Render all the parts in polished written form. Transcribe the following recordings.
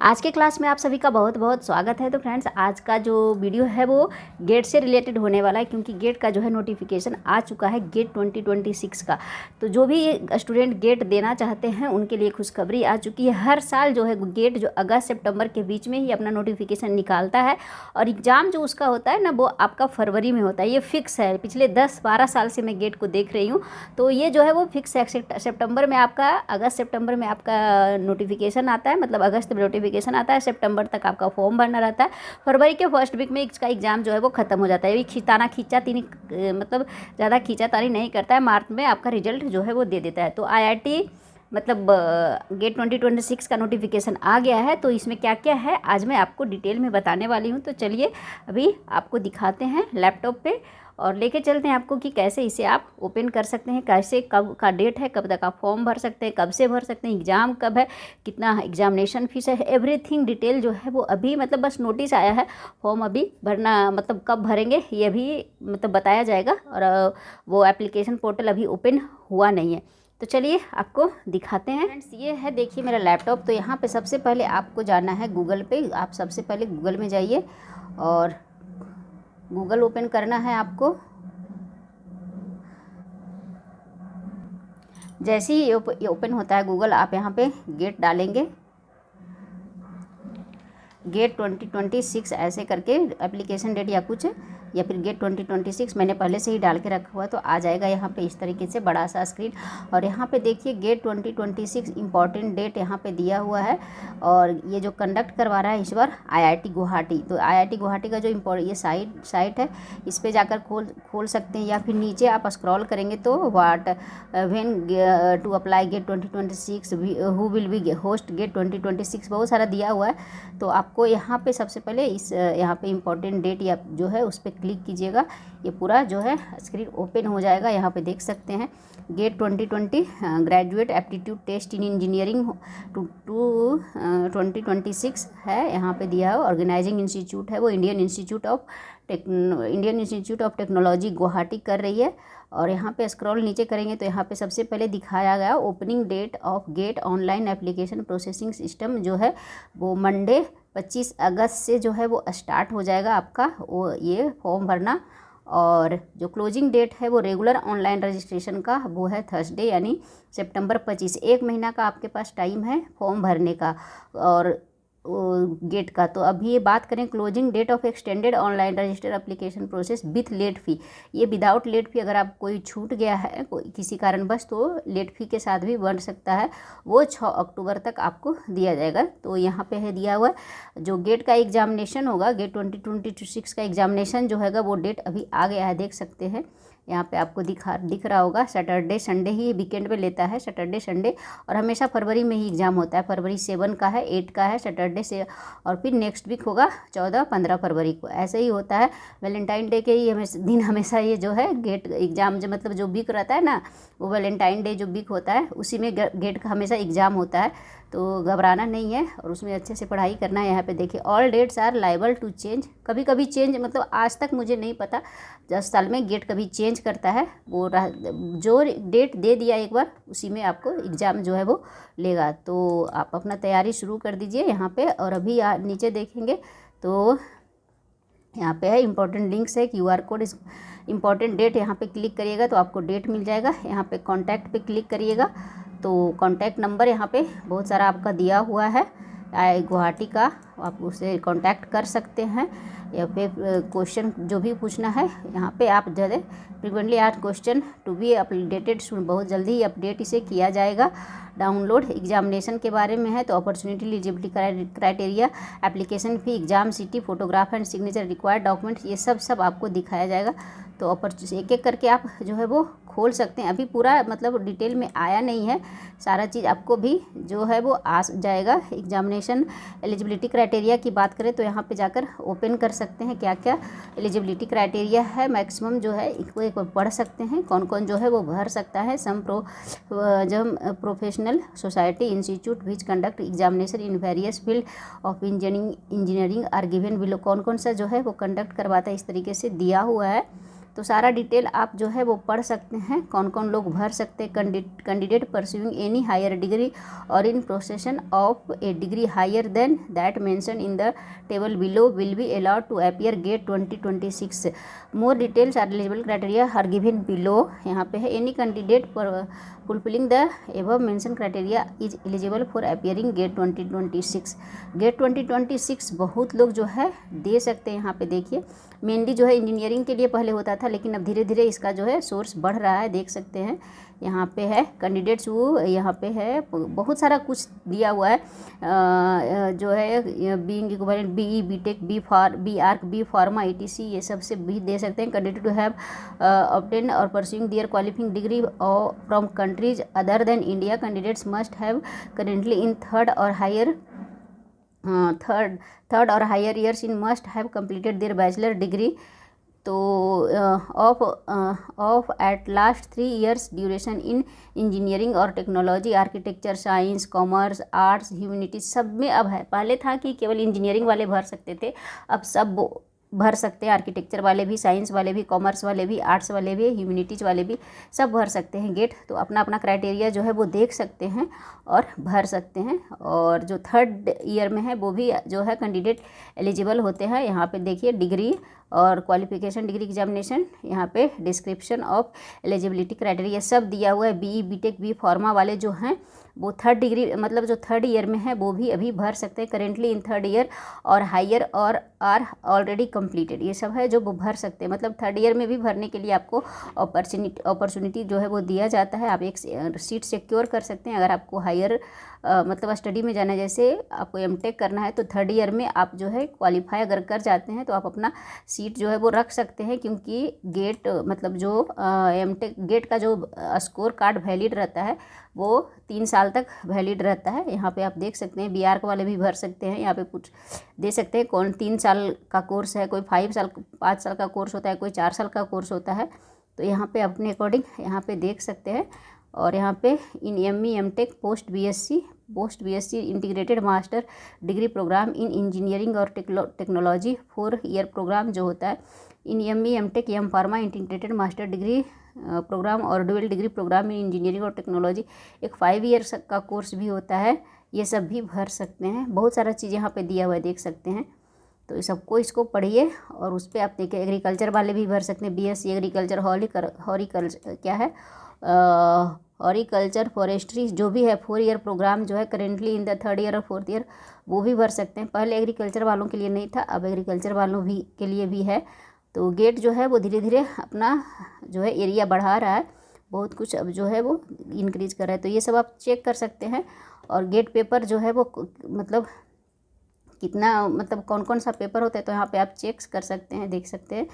आज के क्लास में आप सभी का बहुत बहुत स्वागत है। तो फ्रेंड्स, आज का जो वीडियो है वो गेट से रिलेटेड होने वाला है, क्योंकि गेट का जो है नोटिफिकेशन आ चुका है गेट 2026 का। तो जो भी स्टूडेंट गेट देना चाहते हैं उनके लिए खुशखबरी आ चुकी है। हर साल जो है गेट जो अगस्त सितंबर के बीच में ही अपना नोटिफिकेशन निकालता है, और एग्ज़ाम जो उसका होता है ना वो आपका फरवरी में होता है। ये फिक्स है, पिछले 10-12 साल से मैं गेट को देख रही हूँ। तो ये जो है वो फिक्स है, सितंबर में आपका, अगस्त सितंबर में आपका नोटिफिकेशन आता है, मतलब अगस्त में नोटिफिकेशन आता है, सितंबर तक आपका फॉर्म भरना रहता है। फरवरी के फर्स्ट वीक में इसका एग्ज़ाम जो है वो ख़त्म हो जाता है। ये खींचातानी मतलब ज़्यादा खींचातानी नहीं करता है, मार्च में आपका रिजल्ट जो है वो दे देता है। तो IIT मतलब गेट 2026 का नोटिफिकेशन आ गया है। तो इसमें क्या क्या है आज मैं आपको डिटेल में बताने वाली हूँ। तो चलिए अभी आपको दिखाते हैं लैपटॉप पे, और लेके चलते हैं आपको कि कैसे इसे आप ओपन कर सकते हैं, कैसे, कब का डेट है, कब तक आप फॉर्म भर सकते हैं, कब से भर सकते हैं, एग्ज़ाम कब है, कितना एग्जामिनेशन फीस है, एवरीथिंग डिटेल जो है वो अभी, मतलब बस नोटिस आया है, फॉर्म अभी भरना, मतलब कब भरेंगे ये अभी मतलब बताया जाएगा। और वो एप्लीकेशन पोर्टल अभी ओपन हुआ नहीं है। तो चलिए आपको दिखाते हैं। फ्रेंड्स, ये है, देखिए मेरा लैपटॉप। तो यहाँ पे सबसे पहले आपको जाना है गूगल पे। आप सबसे पहले गूगल में जाइए और गूगल ओपन करना है आपको। जैसे ही ये ओपन होता है गूगल, आप यहाँ पे गेट डालेंगे, गेट 2026 ऐसे करके एप्लीकेशन डेट या कुछ, या फिर गेट 2026 मैंने पहले से ही डाल के रखा हुआ है। तो आ जाएगा यहाँ पे इस तरीके से बड़ा सा स्क्रीन, और यहाँ पे देखिए गेट 2026 इम्पॉर्टेंट डेट यहाँ पे दिया हुआ है। और ये जो कंडक्ट करवा रहा है इस बार IIT गुवाहाटी। तो IIT गुवाहाटी का जो ये साइट है, इस पर जाकर खोल सकते हैं, या फिर नीचे आप स्क्रॉल करेंगे तो what when to apply GATE 2026, who will be host GATE 2026, बहुत सारा दिया हुआ है। तो आपको यहाँ पे सबसे पहले यहाँ पे इम्पॉर्टेंट डेट या जो है उस पर क्लिक कीजिएगा। ये पूरा जो है स्क्रीन ओपन हो जाएगा। यहाँ पे देख सकते हैं GATE 2020 graduate aptitude test in engineering 2026 है, यहाँ पे दिया है। ऑर्गेनाइजिंग इंस्टीट्यूट है वो Indian institute of technology Guwahati कर रही है। और यहाँ पे स्क्रॉल नीचे करेंगे तो यहाँ पे सबसे पहले दिखाया गया opening date of GATE online application processing system जो है वो मंडे 25 अगस्त से जो है वो स्टार्ट हो जाएगा आपका वो ये फॉर्म भरना। और जो क्लोजिंग डेट है वो रेगुलर ऑनलाइन रजिस्ट्रेशन का वो है थर्सडे, यानी सितंबर 25। एक महीना का आपके पास टाइम है फॉर्म भरने का और गेट का। तो अभी ये बात करें closing date of extended online register application process with late fee. ये विदाउट लेट फ़ी, अगर आप कोई छूट गया है कोई किसी कारणवश तो लेट फ़ी के साथ भी बन सकता है, वो 6 अक्टूबर तक आपको दिया जाएगा। तो यहाँ पे है दिया हुआ जो गेट का एग्जामिनेशन होगा, गेट 2026 का एग्जामिनेशन जो हैगा वो डेट अभी आ गया है, देख सकते हैं यहाँ पे आपको दिख रहा होगा। सैटरडे संडे ही वीकेंड पे लेता है, सैटरडे संडे, और हमेशा फरवरी में ही एग्ज़ाम होता है। फरवरी 7 का है, 8 का है सैटरडे से, और फिर नेक्स्ट वीक होगा 14-15 फरवरी को, ऐसे ही होता है। वैलेंटाइन डे के ही दिन हमेशा ये जो है गेट एग्ज़ाम जो मतलब जो वीक रहता है ना, वो वैलेंटाइन डे जो वीक होता है उसी में गेट का हमेशा एग्ज़ाम होता है। तो घबराना नहीं है और उसमें अच्छे से पढ़ाई करना है। यहाँ पे देखिए all dates are liable to change, कभी कभी चेंज, मतलब आज तक मुझे नहीं पता 10 साल में गेट कभी चेंज करता है। वो जो डेट दे दिया एक बार उसी में आपको एग्ज़ाम जो है वो लेगा। तो आप अपना तैयारी शुरू कर दीजिए यहाँ पे। और अभी नीचे देखेंगे तो यहाँ पे है इम्पॉर्टेंट लिंक्स है, QR कोड, इम्पॉर्टेंट डेट, यहाँ पे क्लिक करिएगा तो आपको डेट मिल जाएगा। यहाँ पे कॉन्टैक्ट पे क्लिक करिएगा तो कॉन्टैक्ट नंबर यहाँ पे बहुत सारा आपका दिया हुआ है गुवाहाटी का, आप उसे कांटेक्ट कर सकते हैं। या फिर क्वेश्चन जो भी पूछना है यहाँ पे आप ज़्यादा frequently asked question to be updated, बहुत जल्दी ही अपडेट इसे किया जाएगा। डाउनलोड एग्जामिनेशन के बारे में है तो opportunity eligibility criteria, application fee, exam city, photograph and signature, required document, ये सब आपको दिखाया जाएगा। तो एक एक करके आप जो है वो खोल सकते हैं। अभी पूरा मतलब डिटेल में आया नहीं है, सारा चीज़ आपको भी जो है वो आ जाएगा। एग्जामिनेशन एलिजिबिलिटी क्राइटेरिया की बात करें तो यहाँ पे जाकर ओपन कर सकते हैं क्या क्या एलिजिबिलिटी क्राइटेरिया है, मैक्सिमम जो है इसको एक पढ़ सकते हैं कौन कौन जो है वो भर सकता है। Professional society institute which conduct examination in various field of engineering are given below, कौन कौन सा जो है वो कंडक्ट करवाता है, इस तरीके से दिया हुआ है। तो सारा डिटेल आप जो है वो पढ़ सकते हैं, कौन कौन लोग भर सकते हैं। Candidate pursuing any higher degree or in possession of a degree higher than that mention in the table below will be allowed to appear GATE 2026। More details or eligible criteria are given below. यहाँ पे है any candidate पर fulfilling the above mention criteria is eligible for appearing GATE 2026। GATE 2026 बहुत लोग जो है दे सकते हैं। यहाँ पे देखिए मेनली जो है इंजीनियरिंग के लिए पहले होता था, लेकिन अब धीरे धीरे इसका जो है सोर्स बढ़ रहा है, देख सकते हैं। यहाँ पे है कैंडिडेट्स वो, यहाँ पे है बहुत सारा कुछ दिया हुआ है जो है being equivalent BE BTech B Arch B Pharma etc ये सब से भी दे सकते हैं। Candidate to have obtain or pursuing their qualifying degree from countries other than India. Candidates must have currently in third or higher years in must have completed their bachelor degree तो of at least 3 years duration in engineering or technology, architecture, science, commerce, arts, humanities सब में अब है। पहले था कि केवल engineering वाले भर सकते थे, अब सब भर सकते हैं। आर्किटेक्चर वाले भी, साइंस वाले भी, कॉमर्स वाले भी, आर्ट्स वाले भी, ह्यूमैनिटीज वाले भी सब भर सकते हैं गेट। तो अपना अपना क्राइटेरिया जो है वो देख सकते हैं और भर सकते हैं। और जो थर्ड ईयर में है वो भी जो है कैंडिडेट एलिजिबल होते हैं। यहाँ पे देखिए डिग्री और क्वालिफिकेशन, डिग्री एग्जामिनेशन, यहाँ पे डिस्क्रिप्शन ऑफ एलिजिबिलिटी क्राइटेरिया सब दिया हुआ है। बीई बीटेक बी फार्मा वाले जो हैं वो थर्ड डिग्री मतलब जो थर्ड ईयर में है वो भी अभी भर सकते हैं, करेंटली इन थर्ड ईयर और हायर और आर ऑलरेडी कंप्लीटेड, ये सब है जो वो भर सकते हैं। मतलब थर्ड ईयर में भी भरने के लिए आपको अपॉर्चुनिटी जो है वो दिया जाता है। आप एक सीट सिक्योर कर सकते हैं अगर आपको हायर मतलब स्टडी में जाना है, जैसे आपको एमटेक करना है तो थर्ड ईयर में आप जो है क्वालिफाई अगर कर जाते हैं तो आप अपना सीट जो है वो रख सकते हैं, क्योंकि गेट मतलब जो एमटेक गेट का जो स्कोर कार्ड वैलिड रहता है वो 3 साल तक वैलिड रहता है। यहाँ पे आप देख सकते हैं बीआर्क वाले भी भर सकते हैं। यहाँ पे कुछ दे सकते हैं कौन 3 साल का कोर्स है, कोई 5 साल का कोर्स होता है, कोई 4 साल का कोर्स होता है। तो यहाँ पे अपने अकॉर्डिंग यहाँ पे देख सकते हैं। और यहाँ पे in ME MTech post BSc integrated master degree programme in engineering or technology 4 year programme जो होता है, in ME MTech M Pharma integrated master degree programme or dual degree programme in engineering or technology एक 5 year का course भी होता है, ये सब भी भर सकते हैं। बहुत सारा चीज़ यहाँ पे दिया हुआ है, देख सकते हैं। तो ये सबको इसको पढ़िए और उस पर आप देखिए एग्रीकल्चर वाले भी भर सकते हैं। बीएससी एग्रीकल्चर, हॉरिकल्चर क्या है, हॉरिकल्चर फॉरेस्ट्री जो भी है 4 ईयर प्रोग्राम जो है currently in the third year और फोर्थ ईयर, वो भी भर सकते हैं। पहले एग्रीकल्चर वालों के लिए नहीं था, अब एग्रीकल्चर वालों भी के लिए भी है। तो गेट जो है वो धीरे धीरे अपना जो है एरिया बढ़ा रहा है, बहुत कुछ अब जो है वो इंक्रीज कर रहा है। तो ये सब आप चेक कर सकते हैं। और गेट पेपर जो है वो मतलब कितना मतलब कौन कौन सा पेपर होता है तो यहाँ पे आप चेक कर सकते हैं, देख सकते हैं।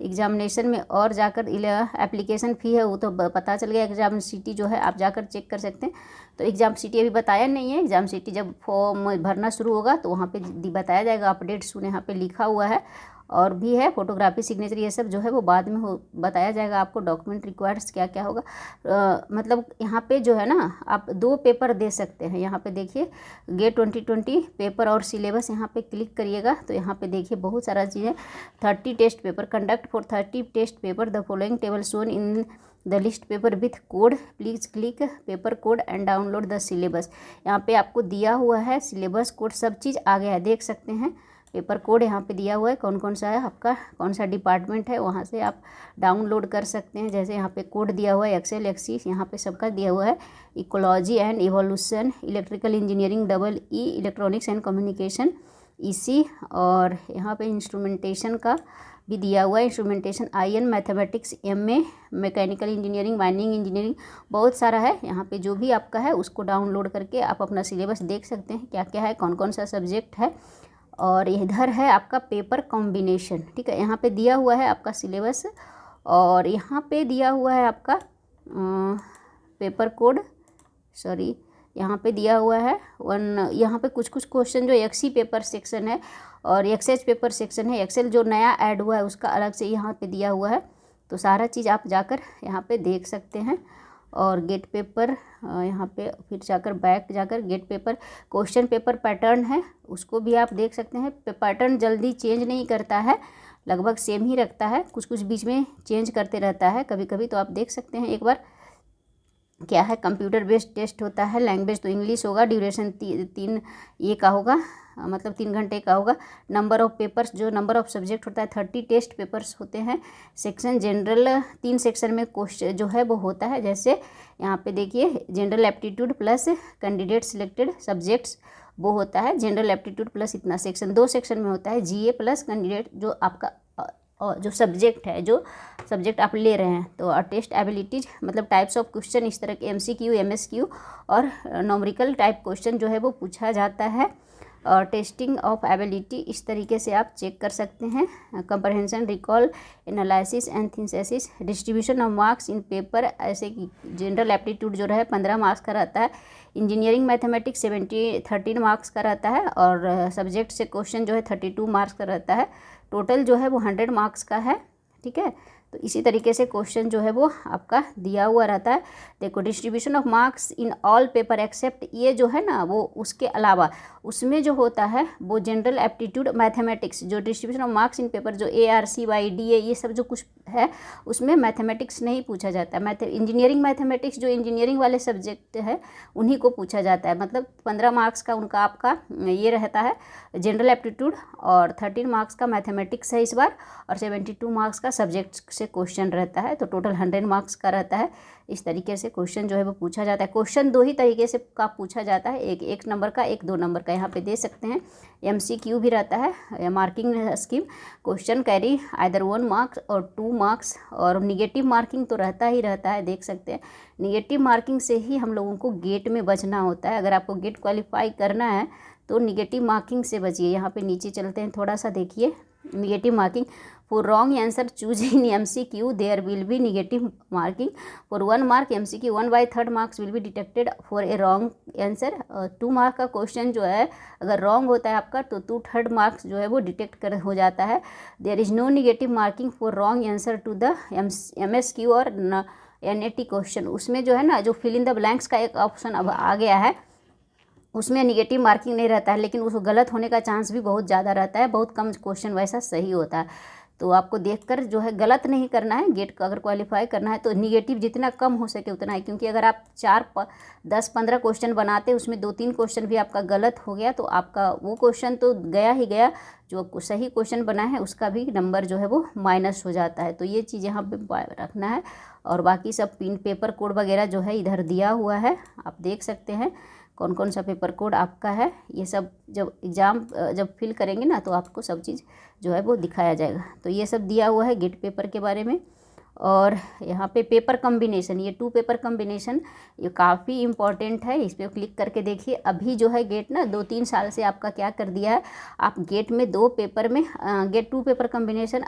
एग्जामिनेशन में और जाकर एप्लीकेशन फ़ी है वो तो पता चल गया। एग्ज़ाम सिटी जो है आप जाकर चेक कर सकते हैं। तो एग्ज़ाम सिटी अभी बताया नहीं है, एग्ज़ाम सिटी जब फॉर्म भरना शुरू होगा तो वहाँ पे बताया जाएगा। अपडेट सुन यहाँ पे लिखा हुआ है और भी है फोटोग्राफी, सिग्नेचर, ये सब जो है वो बाद में बताया जाएगा आपको। डॉक्यूमेंट रिक्वायर्ड्स क्या क्या होगा मतलब यहाँ पे जो है ना आप 2 पेपर दे सकते हैं। यहाँ पे देखिए गेट 2020 पेपर और सिलेबस, यहाँ पे क्लिक करिएगा तो यहाँ पे देखिए बहुत सारा चीज़ें। 30 test paper conduct for 30 test paper, the following table shown in the list paper with code, please click paper code and download the syllabus. यहाँ पे आपको दिया हुआ है सिलेबस कोड, सब चीज़ आ गया है, देख सकते हैं। पेपर कोड यहाँ पे दिया हुआ है, कौन कौन सा है आपका, कौन सा डिपार्टमेंट है, वहाँ से आप डाउनलोड कर सकते हैं। जैसे यहाँ पे कोड दिया हुआ है एक्सेल एक्सिस, यहाँ पे सबका दिया हुआ है। Ecology and evolution, electrical engineering EE, electronics and communication EC। और यहाँ पे इंस्ट्रूमेंटेशन का भी दिया हुआ है, instrumentation IN, mathematics MA, mechanical engineering, mining engineering, बहुत सारा है। यहाँ पे जो भी आपका है उसको डाउनलोड करके आप अपना सिलेबस देख सकते हैं क्या क्या है, कौन कौन सा सब्जेक्ट है। और इधर है आपका पेपर कॉम्बिनेशन, ठीक है। यहाँ पे दिया हुआ है आपका सिलेबस और यहाँ पे दिया हुआ है आपका पेपर कोड, सॉरी यहाँ पे दिया हुआ है यहाँ पे कुछ कुछ क्वेश्चन जो एक्सी पेपर सेक्शन है और एक्सएच पेपर सेक्शन है। एक्सेल जो नया ऐड हुआ है उसका अलग से यहाँ पे दिया हुआ है। तो सारा चीज़ आप जाकर यहाँ पे देख सकते हैं। और गेट पेपर यहाँ पे फिर जाकर बैक जाकर GATE paper question paper pattern है, उसको भी आप देख सकते हैं। पैटर्न जल्दी चेंज नहीं करता है, लगभग सेम ही रखता है, कुछ कुछ बीच में चेंज करते रहता है कभी कभी। तो आप देख सकते हैं एक बार क्या है। कंप्यूटर बेस्ड टेस्ट होता है, लैंग्वेज तो इंग्लिश होगा, ड्यूरेशन 3 ये का होगा, मतलब 3 घंटे का होगा। नंबर ऑफ़ पेपर्स, जो नंबर ऑफ़ सब्जेक्ट होता है 30 टेस्ट पेपर्स होते हैं। सेक्शन जनरल, 3 सेक्शन में क्वेश्चन जो है वो होता है। जैसे यहाँ पे देखिए general aptitude plus candidate selected subjects वो होता है जनरल एप्टीट्यूड प्लस इतना सेक्शन। 2 सेक्शन में होता है जीए प्लस कैंडिडेट जो आपका जो सब्जेक्ट है, जो सब्जेक्ट आप ले रहे हैं। तो टेस्ट एबिलिटीज मतलब टाइप्स ऑफ क्वेश्चन इस तरह के एमसीक्यू, एमएसक्यू और न्यूमेरिकल टाइप क्वेश्चन जो है वो पूछा जाता है। और टेस्टिंग ऑफ एबिलिटी इस तरीके से आप चेक कर सकते हैं। Comprehension, recall, analysis and synthesis. Distribution of marks in paper, ऐसे कि जनरल एप्टीट्यूड जो है 15 मार्क्स का रहता है। इंजीनियरिंग मैथमेटिक्स 13 मार्क्स का रहता है। और सब्जेक्ट से क्वेश्चन जो है 32 मार्क्स का रहता है। टोटल जो है वो 100 मार्क्स का है, ठीक है। तो इसी तरीके से क्वेश्चन जो है वो आपका दिया हुआ रहता है। देखो distribution of marks in all paper except, ये जो है ना वो उसके अलावा उसमें जो होता है वो जनरल एप्टीट्यूड मैथमेटिक्स, जो distribution of marks in paper जो ARCYDA ये सब जो कुछ है उसमें मैथमेटिक्स नहीं पूछा जाता है। इंजीनियरिंग मैथमेटिक्स जो इंजीनियरिंग वाले सब्जेक्ट है उन्हीं को पूछा जाता है। मतलब 15 मार्क्स का उनका आपका ये रहता है जनरल एप्टीट्यूड, और 13 मार्क्स का मैथमेटिक्स है इस बार, और 72 मार्क्स का सब्जेक्ट से क्वेश्चन रहता है। तो टोटल 100 मार्क्स का रहता है। इस तरीके से क्वेश्चन जो है वो पूछा जाता है। क्वेश्चन 2 ही तरीके से का पूछा जाता है, एक नंबर का, एक 2 नंबर का। यहाँ पे दे सकते हैं। MCQ भी रहता है, marking scheme. Question carry either 1 marks और 2 मार्क्स, और निगेटिव मार्किंग तो रहता ही रहता है, देख सकते हैं। निगेटिव मार्किंग से ही हम लोगों को गेट में बचना होता है। अगर आपको गेट क्वालिफाई करना है तो निगेटिव मार्किंग से बचिए। यहाँ पे नीचे चलते हैं थोड़ा सा, देखिए negative marking. For wrong answer choose in MCQ there will be negative marking. For 1 mark MCQ 1/3 marks will be detected for a wrong answer. 2 mark का क्वेश्चन जो है अगर रॉन्ग होता है आपका तो 2/3 मार्क्स जो है वो डिटेक्ट कर हो जाता है। There is no negative marking for wrong answer to the MSQ और NAT क्वेश्चन। उसमें जो है ना जो फिल इन द ब्लैंक्स का एक ऑप्शन अब आ गया है, उसमें निगेटिव मार्किंग नहीं रहता है, लेकिन उसको गलत होने का चांस भी बहुत ज़्यादा रहता है। बहुत कम क्वेश्चन वैसा सही होता है। तो आपको देखकर जो है गलत नहीं करना है। गेट का अगर क्वालिफाई करना है तो निगेटिव जितना कम हो सके उतना है, क्योंकि अगर आप 10-15 क्वेश्चन बनाते उसमें 2-3 क्वेश्चन भी आपका गलत हो गया तो आपका वो क्वेश्चन तो गया ही गया, जो सही क्वेश्चन बना है उसका भी नंबर जो है वो माइनस हो जाता है। तो ये चीज़ यहाँ पे रखना है। और बाकी सब पेपर कोड वगैरह जो है इधर दिया हुआ है, आप देख सकते हैं कौन कौन सा पेपर कोड आपका है। ये सब जब एग्ज़ाम जब फिल करेंगे ना तो आपको सब चीज़ जो है वो दिखाया जाएगा। तो ये सब दिया हुआ है गेट पेपर के बारे में। और यहाँ पे पेपर कॉम्बिनेशन, ये 2 पेपर कॉम्बिनेशन ये काफ़ी इम्पॉर्टेंट है। इस पर क्लिक करके देखिए। अभी जो है गेट ना 2-3 साल से आपका क्या कर दिया है, आप गेट में 2 पेपर में GATE 2 paper combination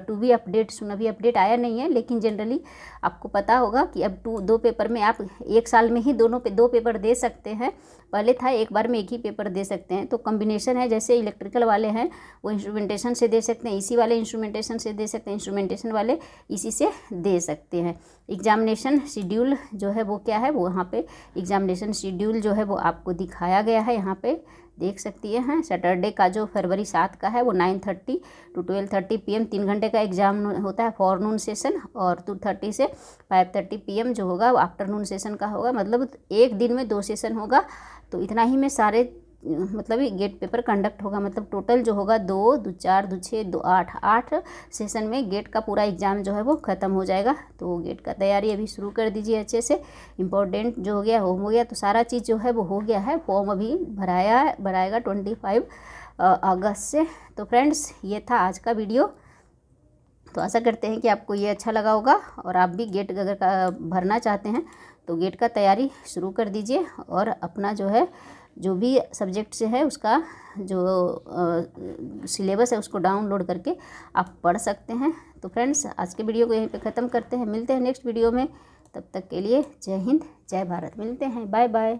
to be update, अभी अपडेट आया नहीं है, लेकिन जनरली आपको पता होगा कि अब 2 पेपर में आप 1 साल में ही 2 पेपर दे सकते हैं। पहले था एक बार में 1 ही पेपर दे सकते हैं। तो कॉम्बिनेशन है, जैसे इलेक्ट्रिकल वाले हैं वो इंस्ट्रूमेंटेशन से दे सकते हैं, इसी वाले इंस्ट्रूमेंटेशन से दे सकते हैं, इंस्ट्रूमेंटेशन वाले इसी से दे सकते हैं। एग्जामिनेशन शेड्यूल जो है वो क्या है, वो यहाँ पे एग्जामिनेशन शेड्यूल जो है वो आपको दिखाया गया है। यहाँ पे देख सकती हैं। सैटरडे का जो फरवरी 7 का है वो 9:30 to 12:30 PM 3 घंटे का एग्जाम होता है, फॉरनून सेशन। और 2:30 से 5:30 PM जो होगा वो आफ्टरनून सेशन का होगा। मतलब एक दिन में 2 सेशन होगा। तो इतना ही में सारे मतलब ये गेट पेपर कंडक्ट होगा। मतलब टोटल जो होगा 2, 2 4, 2 6, 2 8 सेशन में गेट का पूरा एग्ज़ाम जो है वो ख़त्म हो जाएगा। तो गेट का तैयारी अभी शुरू कर दीजिए अच्छे से। इम्पोर्टेंट जो हो गया होम हो गया, तो सारा चीज़ जो है वो हो गया है। फॉर्म अभी भराएगा 25 अगस्त से। तो फ्रेंड्स ये था आज का वीडियो। तो आशा करते हैं कि आपको ये अच्छा लगा होगा, और आप भी गेट अगर का भरना चाहते हैं तो गेट का तैयारी शुरू कर दीजिए। और अपना जो है जो भी सब्जेक्ट से है उसका जो सिलेबस है उसको डाउनलोड करके आप पढ़ सकते हैं। तो फ्रेंड्स आज के वीडियो को यहीं पे ख़त्म करते हैं। मिलते हैं नेक्स्ट वीडियो में। तब तक के लिए जय हिंद, जय भारत। मिलते हैं, बाय बाय।